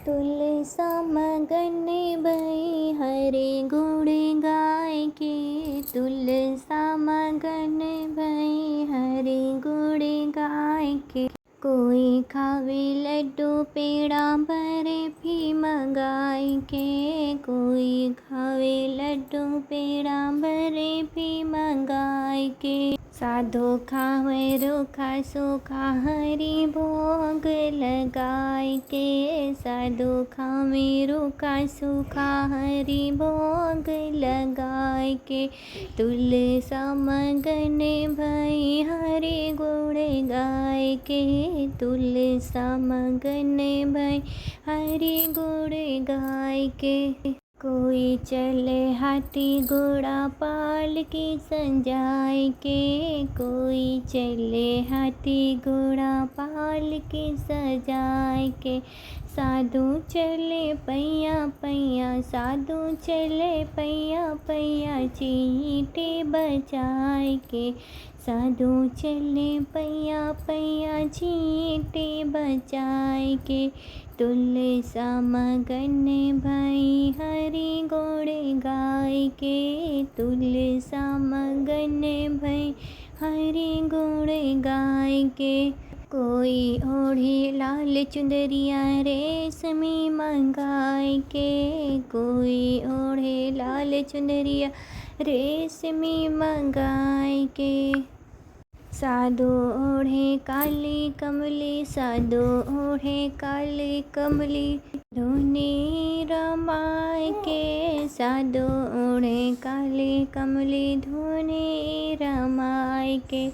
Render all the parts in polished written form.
तुलसा मगन भई हरि गुण गाय के। तुलसा मगन भई हरि गुण गाय के। कोई खावे लड्डू पेड़ा बर्फी मंगाई के। कोई खावे लड्डू पेड़ा बर्फी मंगाई के। साधु खावे रूखा सूखा हरि भोग लगाई के। साधु खावे रूखा सूखा हरि भोग लगाई के। तुलसा मगन भई हरि गुण गाय के। तुलसा मगन भई हरि गुण गाय के। कोई चले हाथी घोड़ा पालकी सजाए के। कोई चले हाथी घोड़ा पालकी सजाए के। साधु चले पैया पैया साधु चले पैया पैया चींटी बजाए के। साधु चले पैया पैया चींटी बजाए के। तुलसा मगन भई हरि गुण गाय के। तुलसा मगन भई हरि गुण गाय के। कोई ओढ़े लाल चुंदरिया रेशमी मंगाए के। कोई ओढ़े लाल चुंदरिया रेशमी मंगाए के। साधु ओढ़े काली कमली साधु ओढ़े काली कमली धुनी रमाए के। साधु ओढ़े काली कमली धुनी रमाए के।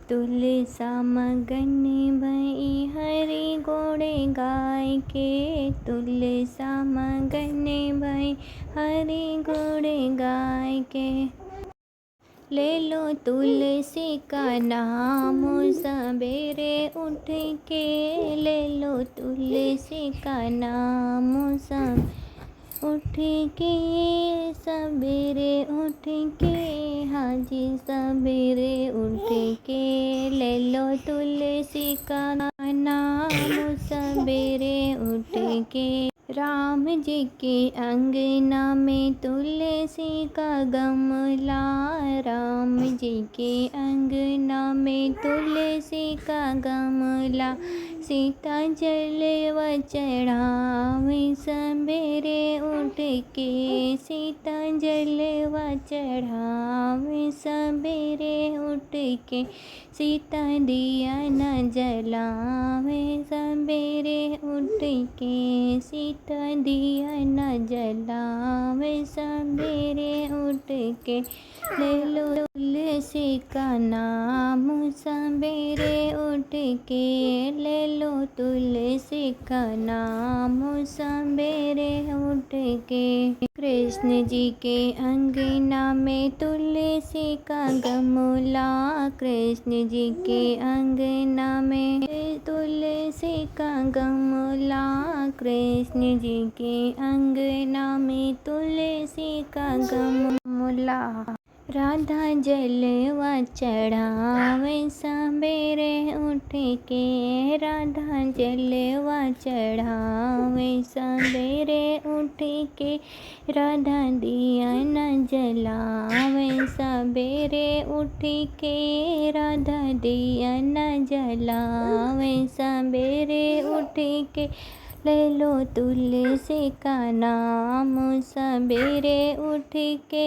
तुलसा मगन भई हरि गुण गाय के। तुलसा मगन भई हरि गुण गाय के। ले लो तुलसी का नाम सबेरे उठ के। ले लो तुलसी का नाम सब उठ के। सबेरे उठ के हाजी सबेरे उठ के। ले लो तुलसी का नाम सबेरे उठ के। राम जी के अंगना में तुलसी का गमला। राम जी के अंगना में तुलसी का गमला। सीता जलवा चढ़ावे सबेरे उठ के। सीता जलवा चढ़ावे सबेरे उठ के। सीता दिया न जलावे सबेरे उठ के। सीता दिया न जलावे सबेरे उठ के। ले लो तुलसी का नाम सबेरे उठ के। ले लो तुलसी का नाम सबेरे उठ के। कृष्ण जी के अंगना में तुलसी का गमला। कृष्ण जी के अंगना में तुलसी का गमला। कृष्ण जी के अंगना में तुलसी का गमला। राधा जलवा चढ़ावे सबेरे उठ के। राधा जलवा चढ़ावे सबेरे उठ के। राधा दिया न जलावे सबेरे उठ के। राधा दिया न जलावे सबेरे उठ के। ले लो तुलसी का नाम सबेरे उठ के।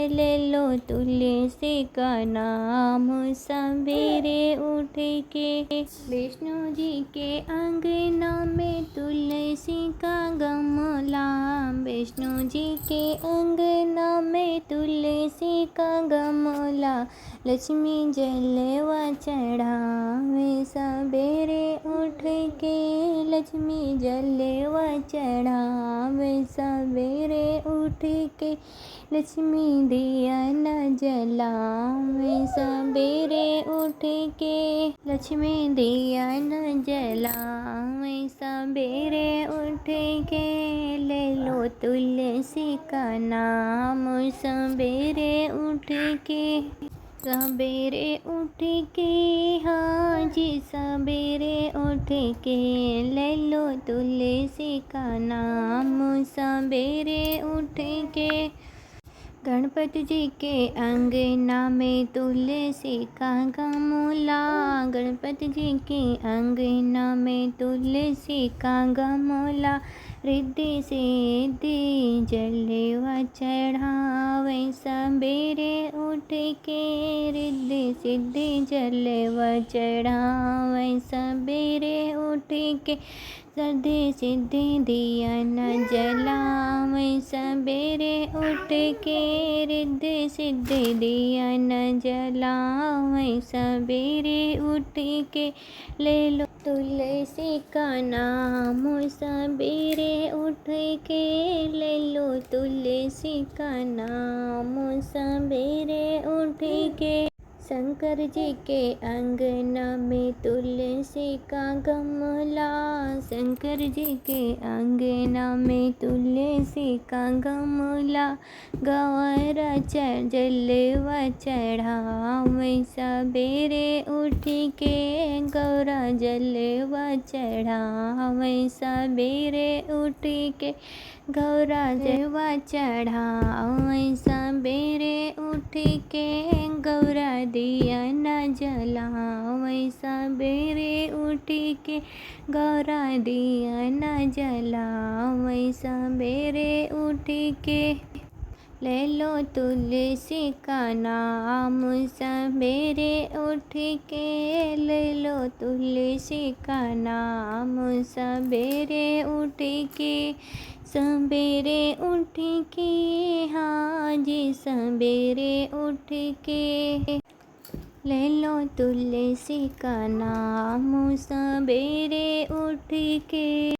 ले लो तुलसी का नाम सबेरे उठ के। विष्णु जी के अंगना में तुलसी का गमला। विष्णु जी के अंगना में तुलसी का गमला। लक्ष्मी जलवा चढ़ावे सबेरे उठ के। लक्ष्मी जलवा चढ़ावे सबेरे उठ के। लक्ष्मी दिया न जलावे सबेरे उठ के। लक्ष्मी दिया न जलावे सबेरे उठ के। ले लो तुलसी का नाम सबेरे उठ के। सबेरे उठ के, हाँ जी सबेरे उठ के, ले लो तुलसी का नाम। सबेरे उठ के गणपति जी के अंगना में तुलसी का गमला। गणपति जी के अंगना में तुलसी का गमला। रिद्धि सिद्धि जलवा चढ़ावे सबेरे उठ के। रिद्धि सिद्धि जलवा चढ़ावे सबेरे उठ के। रिद्धि सिद्धि दिया न जलावे सबेरे उठ के। रिद्धि सिद्धि दिया न जलावे सबेरे उठ के। ले लो तुलसी का नाम सबेरे उठ के। ले लो तुलसी का नाम सबेरे उठ के। शंकर जी के अंगना में तुलसी का गमला। शंकर जी के अंगना में तुलसी का गमला। गौरा जलवा चढ़ावे सबेरे उठ के। गौरा जलवा चढ़ावे सबेरे उठ के। गौरा जलवा चढ़ावे सबेरे उठ के। गौरा दिया न जलावे सबेरे उठ के। गौरा दिया न जलावे सबेरे उठ के। ले लो तुलसी का नाम सबेरे उठ के। ले लो तुलसी का नाम सबेरे उठ के। सबेरे उठ के, हाँ जी सबेरे उठ के, ले लो तुलसी का नाम सबेरे उठ के।